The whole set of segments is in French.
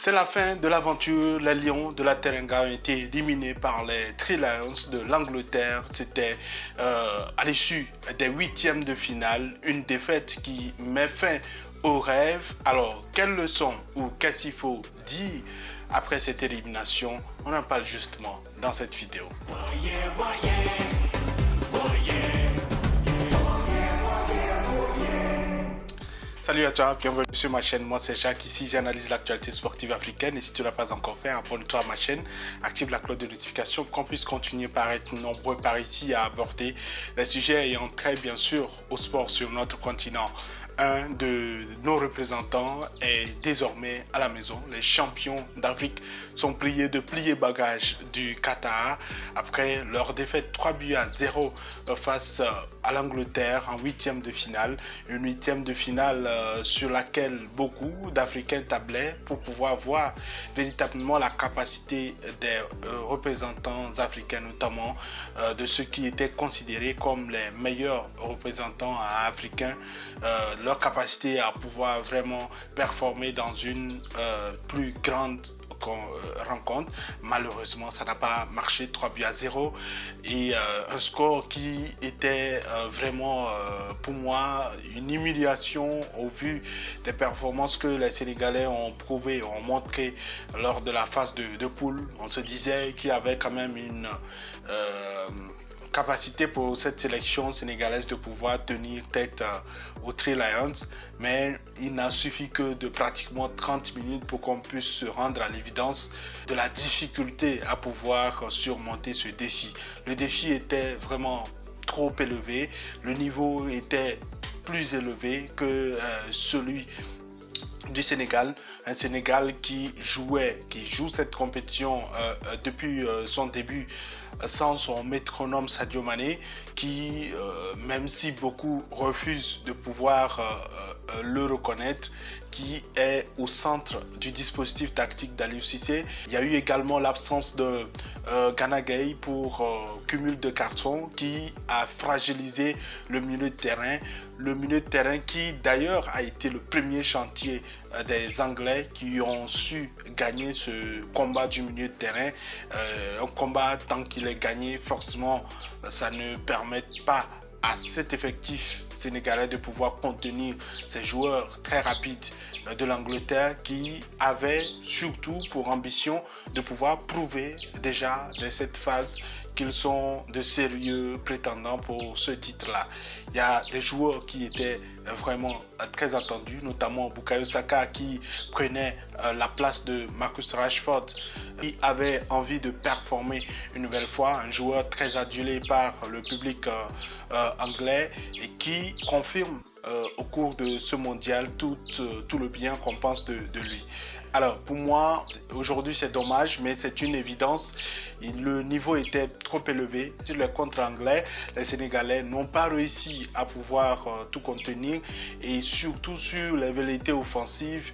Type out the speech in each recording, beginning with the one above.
C'est la fin de l'aventure. Les Lions de la Teranga ont été éliminés par les Three Lions de l'Angleterre. C'était à l'issue des huitièmes de finale, une défaite qui met fin au rêve. Alors, quelle leçon ou qu'est-ce qu'il faut dire après cette élimination? On en parle justement dans cette vidéo. Salut à toi, bienvenue sur ma chaîne. Moi c'est Jacques, ici j'analyse l'actualité sportive africaine et si tu ne l'as pas encore fait, abonne-toi à ma chaîne, active la cloche de notification qu'on puisse continuer par être nombreux par ici à aborder les sujets ayant trait bien sûr au sport sur notre continent. Un de nos représentants est désormais à la maison. Les champions d'Afrique sont priés de plier bagages du Qatar après leur défaite 3-0 face à l'Angleterre en huitième de finale. Une huitième de finale sur laquelle beaucoup d'Africains tablaient pour pouvoir voir véritablement la capacité des représentants africains, notamment de ceux qui étaient considérés comme les meilleurs représentants africains, leur capacité à pouvoir vraiment performer dans une plus grande rencontre. Malheureusement, ça n'a pas marché, 3-0 et un score qui était vraiment pour moi une humiliation au vu des performances que les Sénégalais ont prouvé, ont montré lors de la phase de poule. On se disait qu'il y avait quand même une capacité pour cette sélection sénégalaise de pouvoir tenir tête aux Three Lions, mais il n'a suffi que de pratiquement 30 minutes pour qu'on puisse se rendre à l'évidence de la difficulté à pouvoir surmonter ce défi. Le défi était vraiment trop élevé, le niveau était plus élevé que celui du Sénégal, un Sénégal qui joue cette compétition depuis son début sans son métronome Sadio Mané, qui, même si beaucoup refusent de pouvoir le reconnaître, qui est au centre du dispositif tactique d'Aliou Cissé. Il y a eu également l'absence de Gana Gueye pour cumul de cartons qui a fragilisé le milieu de terrain. Le milieu de terrain qui d'ailleurs a été le premier chantier des Anglais qui ont su gagner ce combat du milieu de terrain. Un combat tant qu'il est gagné, forcément ça ne permet pas à cet effectif sénégalais de pouvoir contenir ces joueurs très rapides de l'Angleterre qui avaient surtout pour ambition de pouvoir prouver déjà dans cette phase qu'ils sont de sérieux prétendants pour ce titre-là. Il y a des joueurs qui étaient vraiment très attendus, notamment Bukayo Saka qui prenait la place de Marcus Rashford, qui avait envie de performer une nouvelle fois, un joueur très adulé par le public anglais et qui confirme au cours de ce mondial tout le bien qu'on pense de lui. Alors pour moi, aujourd'hui c'est dommage, mais c'est une évidence. Le niveau était trop élevé. Sur les contre anglais, les Sénégalais n'ont pas réussi à pouvoir tout contenir et surtout sur les velléités offensives.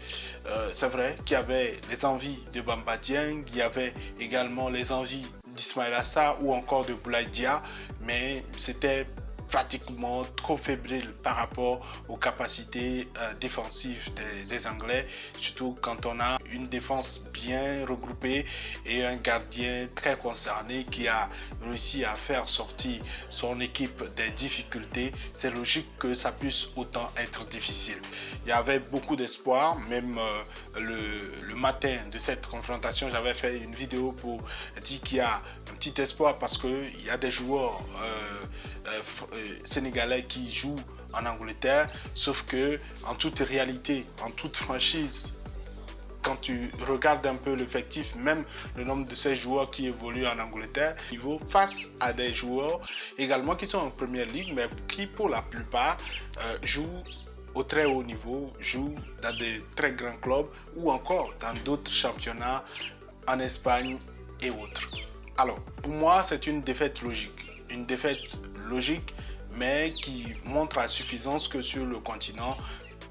C'est vrai qu'il y avait les envies de Bamba Dieng, il y avait également les envies d'Ismaïla Sarr ou encore de Boulaye Dia, mais c'était pratiquement trop fébrile par rapport aux capacités défensives des Anglais, surtout quand on a une défense bien regroupée et un gardien très concerné qui a réussi à faire sortir son équipe des difficultés. C'est logique que ça puisse autant être difficile. Il y avait beaucoup d'espoir, même le matin de cette confrontation, j'avais fait une vidéo pour dire qu'il y a un petit espoir parce qu'il y a des joueurs sénégalais qui jouent en Angleterre, sauf que en toute réalité, en toute franchise, quand tu regardes un peu l'effectif, même le nombre de ces joueurs qui évoluent en Angleterre, niveau face à des joueurs également qui sont en première ligue, mais qui pour la plupart jouent au très haut niveau, jouent dans des très grands clubs ou encore dans d'autres championnats en Espagne et autres. Alors, pour moi, c'est une défaite logique. Une défaite logique, mais qui montre à suffisance que sur le continent,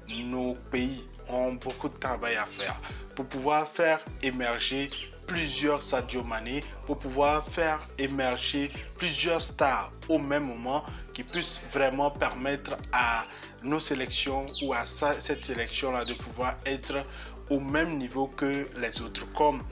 nos pays ont beaucoup de travail à faire pour pouvoir faire émerger plusieurs Sadio Mané, pour pouvoir faire émerger plusieurs stars au même moment qui puissent vraiment permettre à nos sélections ou à cette sélection-là de pouvoir être au même niveau que les autres, comme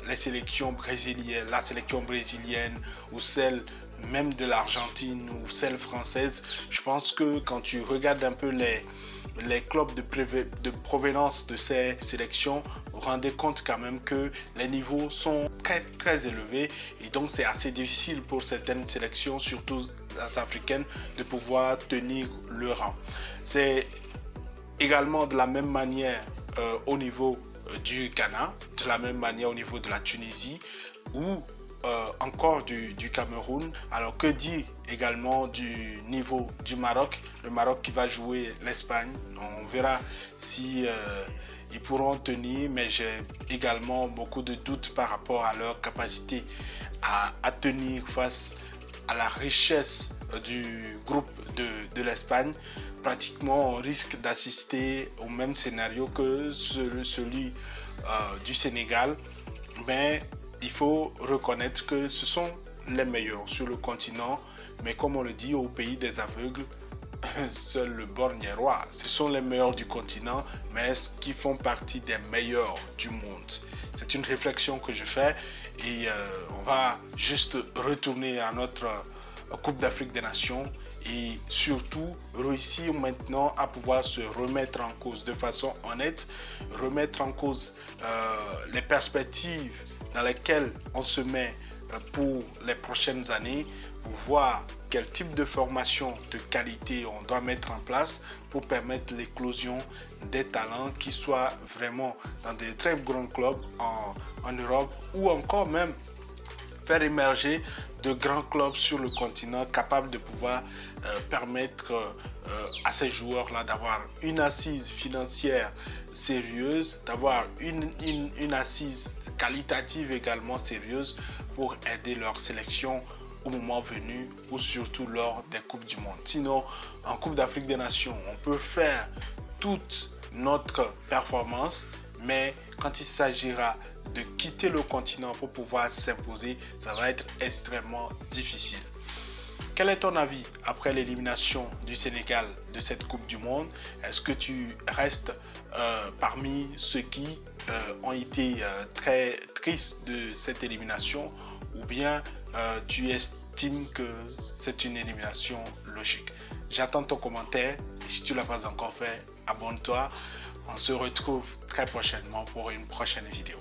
les sélections brésiliennes, la sélection brésilienne ou celle même de l'Argentine ou celle française. Je pense que quand tu regardes un peu les clubs de provenance de ces sélections, vous vous rendez compte quand même que les niveaux sont très élevés et donc c'est assez difficile pour certaines sélections, surtout africaines, de pouvoir tenir le rang. C'est également de la même manière au niveau du Ghana, de la même manière au niveau de la Tunisie ou encore du Cameroun. Alors que dire également du niveau du Maroc, le Maroc qui va jouer l'Espagne. On verra si ils pourront tenir, mais j'ai également beaucoup de doutes par rapport à leur capacité à tenir face à la richesse du groupe de l'Espagne. Pratiquement on risque d'assister au même scénario que celui du Sénégal, mais il faut reconnaître que ce sont les meilleurs sur le continent, mais comme on le dit au pays des aveugles, seul le borgne est roi. Ce sont les meilleurs du continent, mais qui font partie des meilleurs du monde. C'est une réflexion que je fais et on va juste retourner à notre Coupe d'Afrique des Nations et surtout réussir maintenant à pouvoir se remettre en cause de façon honnête, remettre en cause les perspectives dans lesquelles on se met pour les prochaines années, pour voir quel type de formation de qualité on doit mettre en place pour permettre l'éclosion des talents qui soient vraiment dans des très grands clubs en Europe ou encore même faire émerger de grands clubs sur le continent capables de pouvoir permettre à ces joueurs-là d'avoir une assise financière sérieuse, d'avoir une assise qualitative également sérieuse pour aider leur sélection au moment venu ou surtout lors des Coupes du Monde. Sinon, en Coupe d'Afrique des Nations, on peut faire toute notre performance, mais quand il s'agira de quitter le continent pour pouvoir s'imposer, ça va être extrêmement difficile. Quel est ton avis après l'élimination du Sénégal de cette Coupe du Monde? Est-ce que tu restes parmi ceux qui ont été très tristes de cette élimination ou bien tu estimes que c'est une élimination logique? J'attends ton commentaire et si tu ne l'as pas encore fait, abonne-toi. On se retrouve très prochainement pour une prochaine vidéo.